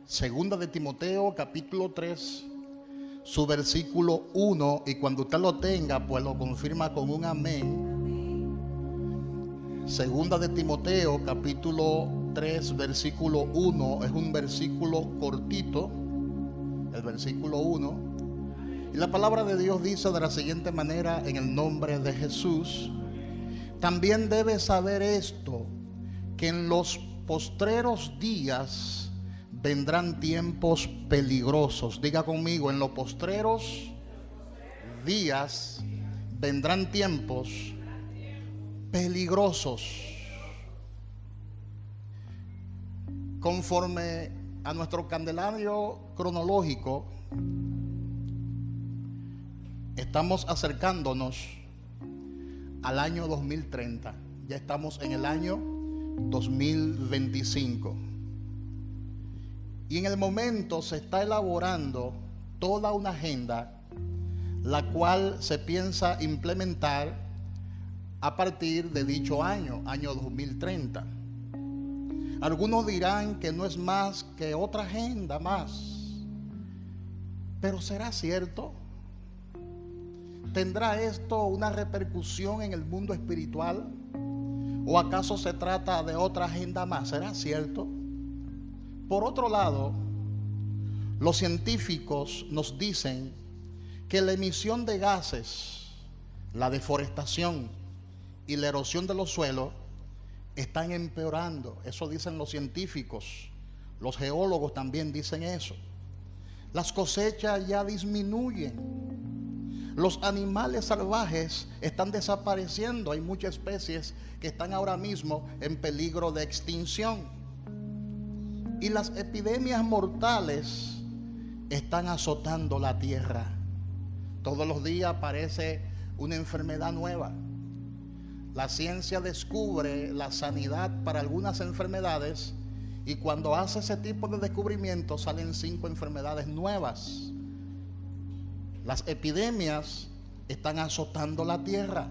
Segunda de Timoteo, capítulo 3, su versículo 1, y cuando usted lo tenga, pues lo confirma con un amén. Segunda de Timoteo, capítulo 3, versículo 1, es un versículo cortito, el versículo 1. Y la palabra de Dios dice de la siguiente manera: en el nombre de Jesús, también debes saber esto, que en los postreros días vendrán tiempos peligrosos. Diga conmigo: en los postreros días vendrán tiempos peligrosos. Conforme a nuestro calendario cronológico, estamos acercándonos al año 2030. Ya estamos en el año 2025. Y en el momento se está elaborando toda una agenda, la cual se piensa implementar a partir de dicho año 2030. Algunos dirán que no es más que otra agenda más. Pero ¿será cierto? ¿Tendrá esto una repercusión en el mundo espiritual? ¿O acaso se trata de otra agenda más? ¿Será cierto? Por otro lado, los científicos nos dicen que la emisión de gases, la deforestación y la erosión de los suelos están empeorando. Eso dicen los científicos. Los geólogos también dicen eso. Las cosechas ya disminuyen. Los animales salvajes están desapareciendo. Hay muchas especies que están ahora mismo en peligro de extinción. Y las epidemias mortales están azotando la tierra. Todos los días aparece una enfermedad nueva. La ciencia descubre la sanidad para algunas enfermedades, y cuando hace ese tipo de descubrimientos salen 5 enfermedades nuevas. Las epidemias están azotando la tierra.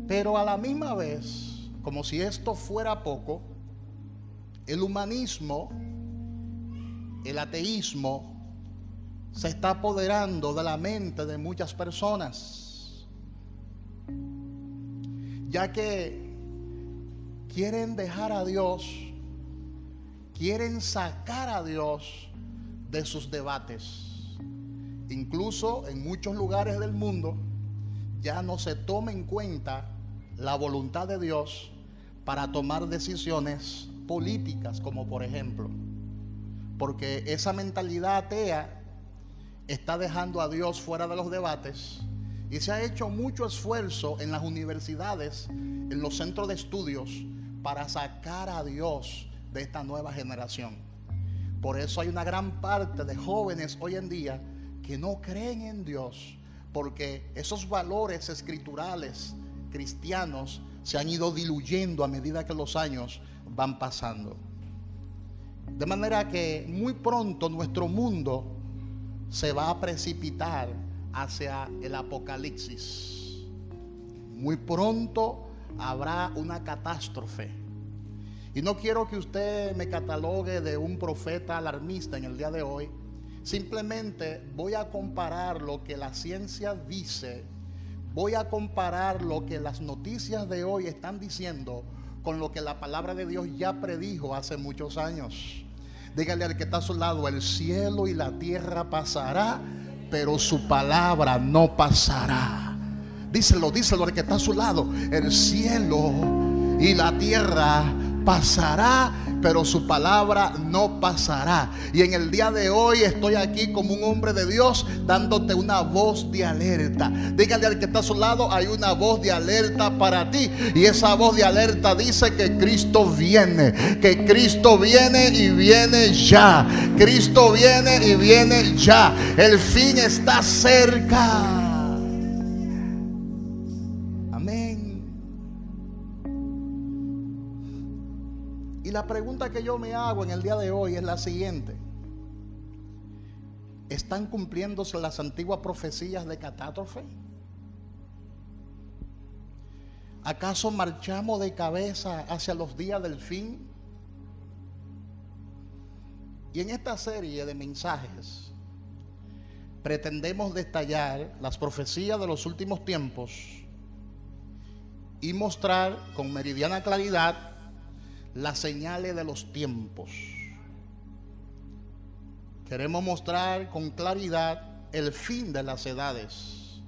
Pero a la misma vez, como si esto fuera poco, el humanismo, el ateísmo, se está apoderando de la mente de muchas personas, ya que quieren dejar a Dios, quieren sacar a Dios de sus debates. Incluso en muchos lugares del mundo ya no se toma en cuenta la voluntad de Dios para tomar decisiones políticas, como por ejemplo, porque esa mentalidad atea está dejando a Dios fuera de los debates, y se ha hecho mucho esfuerzo en las universidades, en los centros de estudios, para sacar a Dios de esta nueva generación. Por eso hay una gran parte de jóvenes hoy en día que no creen en Dios, porque esos valores escriturales cristianos se han ido diluyendo a medida que los años van pasando. De manera que muy pronto nuestro mundo se va a precipitar hacia el apocalipsis. Muy pronto habrá una catástrofe. Y no quiero que usted me catalogue de un profeta alarmista en el día de hoy. Simplemente voy a comparar lo que la ciencia dice, voy a comparar lo que las noticias de hoy están diciendo con lo que la palabra de Dios ya predijo hace muchos años. Dígale al que está a su lado: el cielo y la tierra pasará, pero su palabra no pasará. Díselo al que está a su lado: el cielo y la tierra pasará, pero su palabra no pasará. Y en el día de hoy estoy aquí como un hombre de Dios, dándote una voz de alerta. Dígale al que está a su lado: hay una voz de alerta para ti. Y esa voz de alerta dice que Cristo viene, que Cristo viene y viene ya. Cristo viene y viene ya. El fin está cerca. Y la pregunta que yo me hago en el día de hoy es la siguiente: ¿están cumpliéndose las antiguas profecías de catástrofe? ¿Acaso marchamos de cabeza hacia los días del fin? Y en esta serie de mensajes pretendemos detallar las profecías de los últimos tiempos y mostrar con meridiana claridad las señales de los tiempos. Queremos mostrar con claridad el fin de las edades,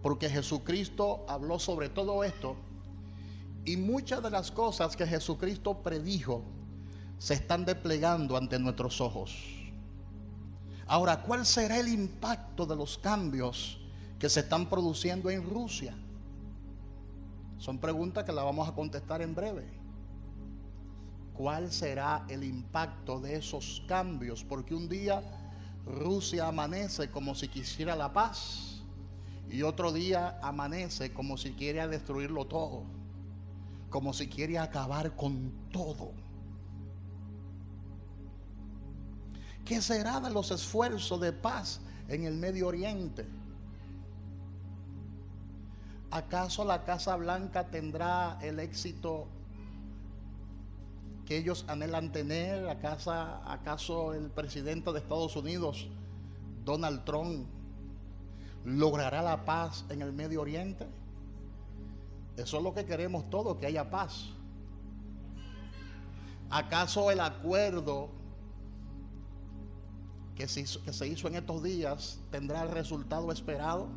porque Jesucristo habló sobre todo esto y muchas de las cosas que Jesucristo predijo se están desplegando ante nuestros ojos. Ahora, ¿cuál será el impacto de los cambios que se están produciendo en Rusia? Son preguntas que las vamos a contestar en breve. ¿Cuál será el impacto de esos cambios? Porque un día Rusia amanece como si quisiera la paz y otro día amanece como si quiere destruirlo todo, como si quiere acabar con todo. ¿Qué será de los esfuerzos de paz en el Medio Oriente? ¿Acaso la Casa Blanca tendrá el éxito que ellos anhelan tener? ¿Acaso el presidente de Estados Unidos, Donald Trump, logrará la paz en el Medio Oriente? Eso es lo que queremos todos, que haya paz. ¿Acaso el acuerdo que se hizo en estos días tendrá el resultado esperado?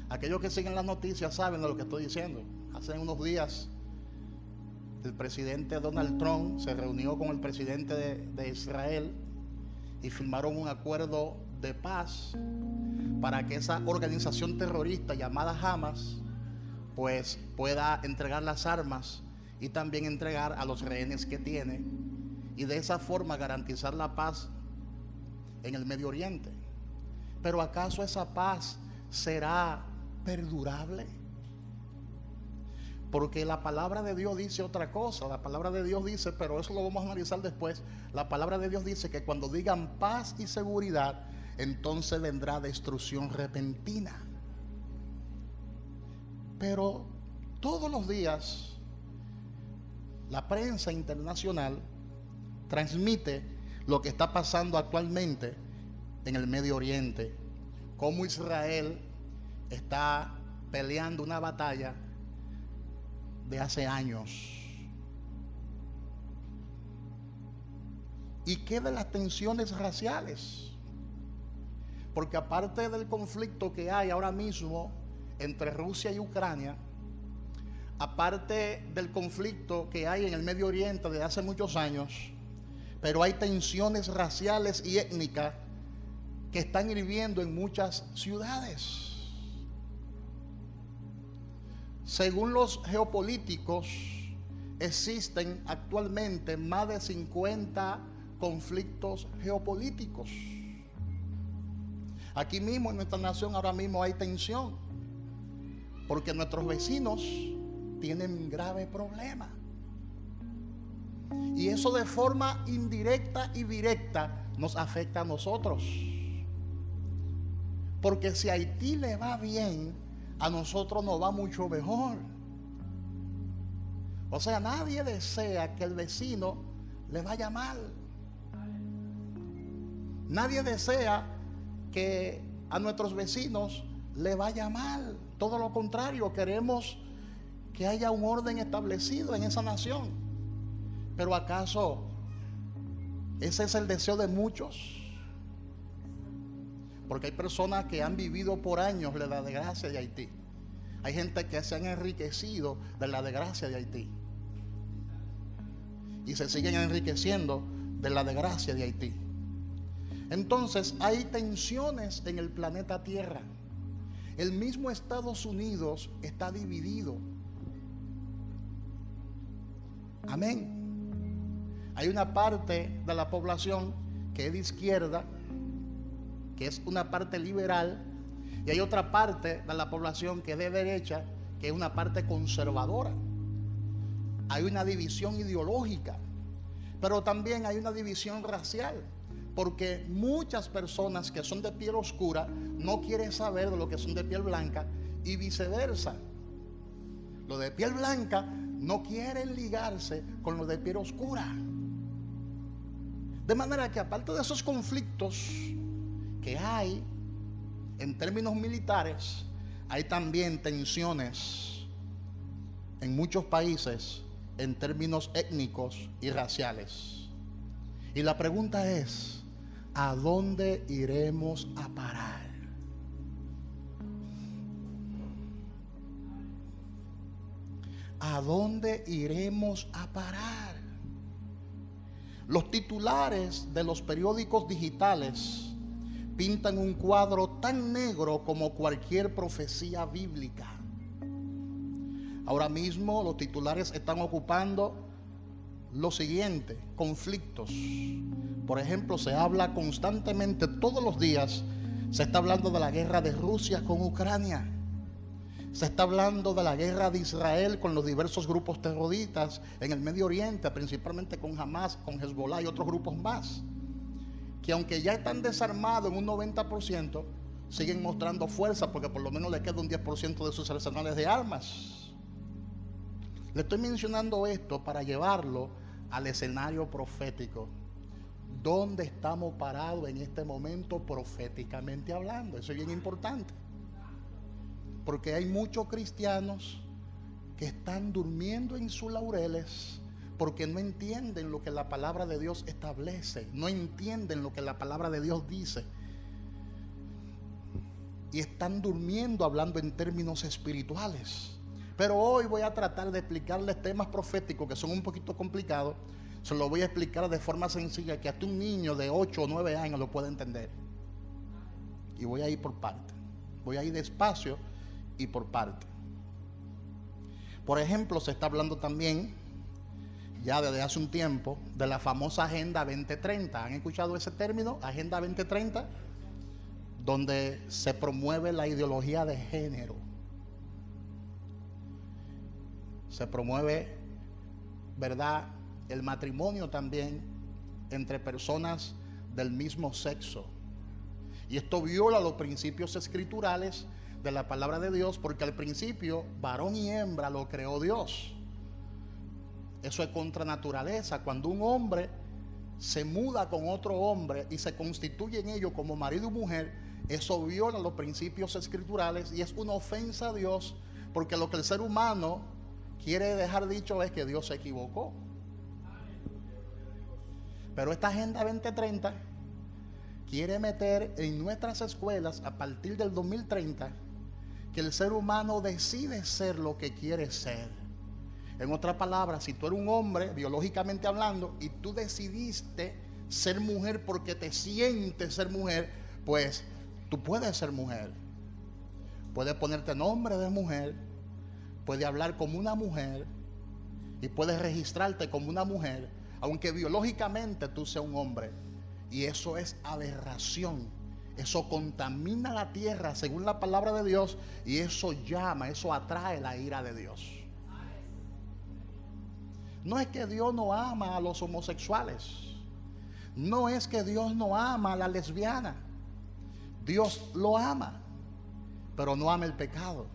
Aquellos que siguen las noticias saben de lo que estoy diciendo. Hace unos días el presidente Donald Trump se reunió con el presidente de Israel y firmaron un acuerdo de paz para que esa organización terrorista llamada Hamas pues pueda entregar las armas y también entregar a los rehenes que tiene, y de esa forma garantizar la paz en el Medio Oriente. Pero ¿acaso esa paz será perdurable? Porque la palabra de Dios dice otra cosa. La palabra de Dios dice, pero eso lo vamos a analizar después. La palabra de Dios dice que cuando digan paz y seguridad, entonces vendrá destrucción repentina. Pero todos los días la prensa internacional transmite lo que está pasando actualmente en el Medio Oriente, cómo Israel está peleando una batalla de hace años. ¿Y qué de las tensiones raciales? Porque aparte del conflicto que hay ahora mismo entre Rusia y Ucrania, aparte del conflicto que hay en el Medio Oriente desde hace muchos años, pero hay tensiones raciales y étnicas que están hirviendo en muchas ciudades. Según los geopolíticos, existen actualmente más de 50 conflictos geopolíticos. Aquí mismo en nuestra nación ahora mismo hay tensión, porque nuestros vecinos tienen graves problemas. Y eso de forma indirecta y directa nos afecta a nosotros. Porque si a Haití le va bien, a nosotros nos va mucho mejor. O sea, nadie desea que el vecino le vaya mal. Nadie desea que a nuestros vecinos le vaya mal. Todo lo contrario, queremos que haya un orden establecido en esa nación. Pero ¿acaso ese es el deseo de muchos? Porque hay personas que han vivido por años de la desgracia de Haití. Hay gente que se han enriquecido de la desgracia de Haití. Y se siguen enriqueciendo de la desgracia de Haití. Entonces hay tensiones en el planeta Tierra. El mismo Estados Unidos está dividido. Amén. Hay una parte de la población que es de izquierda, que es una parte liberal, y hay otra parte de la población que es de derecha, que es una parte conservadora. Hay una división ideológica, pero también hay una división racial, porque muchas personas que son de piel oscura no quieren saber de lo que son de piel blanca, y viceversa. Los de piel blanca no quieren ligarse con los de piel oscura. De manera que aparte de esos conflictos que hay en términos militares, hay también tensiones en muchos países en términos étnicos y raciales. Y la pregunta es, ¿a dónde iremos a parar? ¿A dónde iremos a parar? Los titulares de los periódicos digitales pintan un cuadro tan negro como cualquier profecía bíblica. Ahora mismo los titulares están ocupando lo siguiente: conflictos. Por ejemplo, se habla constantemente, todos los días, se está hablando de la guerra de Rusia con Ucrania. Se está hablando de la guerra de Israel con los diversos grupos terroristas en el Medio Oriente, principalmente con Hamas, con Hezbollah y otros grupos más, que aunque ya están desarmados en un 90%, siguen mostrando fuerza porque por lo menos le queda un 10% de sus arsenales de armas. Le estoy mencionando esto para llevarlo al escenario profético. ¿Dónde estamos parados en este momento proféticamente hablando? Eso es bien importante. Porque hay muchos cristianos que están durmiendo en sus laureles porque no entienden lo que la palabra de Dios establece, no entienden lo que la palabra de Dios dice, y están durmiendo hablando en términos espirituales. Pero hoy voy a tratar de explicarles temas proféticos que son un poquito complicados. Se los voy a explicar de forma sencilla que hasta un niño de 8 o 9 años lo puede entender. Y voy a ir por parte, voy a ir despacio y por parte. Por ejemplo, se está hablando también, ya desde hace un tiempo, de la famosa Agenda 2030. ¿Han escuchado ese término? Agenda 2030, donde se promueve la ideología de género. Se promueve, ¿verdad?, el matrimonio también entre personas del mismo sexo. Y esto viola los principios escriturales de la palabra de Dios, porque al principio varón y hembra lo creó Dios. Eso es contra naturaleza. Cuando un hombre se muda con otro hombre y se constituye en ello como marido y mujer, eso viola los principios escriturales y es una ofensa a Dios, porque lo que el ser humano quiere dejar dicho es que Dios se equivocó. Pero esta Agenda 2030 quiere meter en nuestras escuelas a partir del 2030 que el ser humano decide ser lo que quiere ser. En otras palabras, si tú eres un hombre, biológicamente hablando, y tú decidiste ser mujer porque te sientes ser mujer, pues tú puedes ser mujer. Puedes ponerte nombre de mujer, puedes hablar como una mujer y puedes registrarte como una mujer, aunque biológicamente tú seas un hombre. Y eso es aberración. Eso contamina la tierra según la palabra de Dios, y eso llama, eso atrae la ira de Dios. No es que Dios no ama a los homosexuales, no es que Dios no ama a la lesbiana. Dios lo ama, pero no ama el pecado.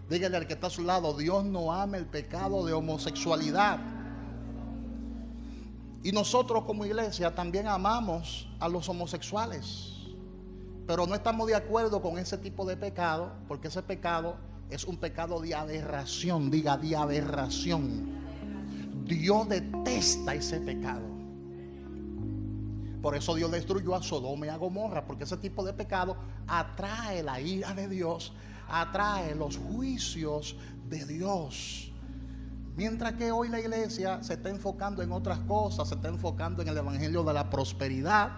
Dígale al que está a su lado: Dios no ama el pecado de homosexualidad. Y nosotros como iglesia también amamos a los homosexuales, pero no estamos de acuerdo con ese tipo de pecado, porque ese pecado es un pecado de aberración. Diga, de aberración. Dios detesta ese pecado. Por eso Dios destruyó a Sodoma y a Gomorra, porque ese tipo de pecado atrae la ira de Dios, atrae los juicios de Dios. Mientras que hoy la iglesia se está enfocando en otras cosas, se está enfocando en el evangelio de la prosperidad,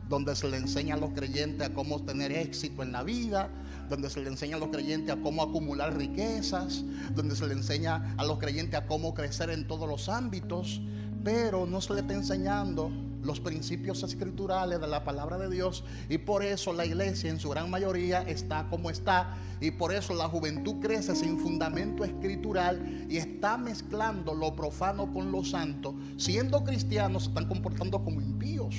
donde se le enseña a los creyentes a cómo tener éxito en la vida, donde se le enseña a los creyentes a cómo acumular riquezas, donde se le enseña a los creyentes a cómo crecer en todos los ámbitos, pero no se le está enseñando los principios escriturales de la palabra de Dios. Y por eso la iglesia en su gran mayoría está como está, y por eso la juventud crece sin fundamento escritural y está mezclando lo profano con lo santo. Siendo cristianos se están comportando como impíos.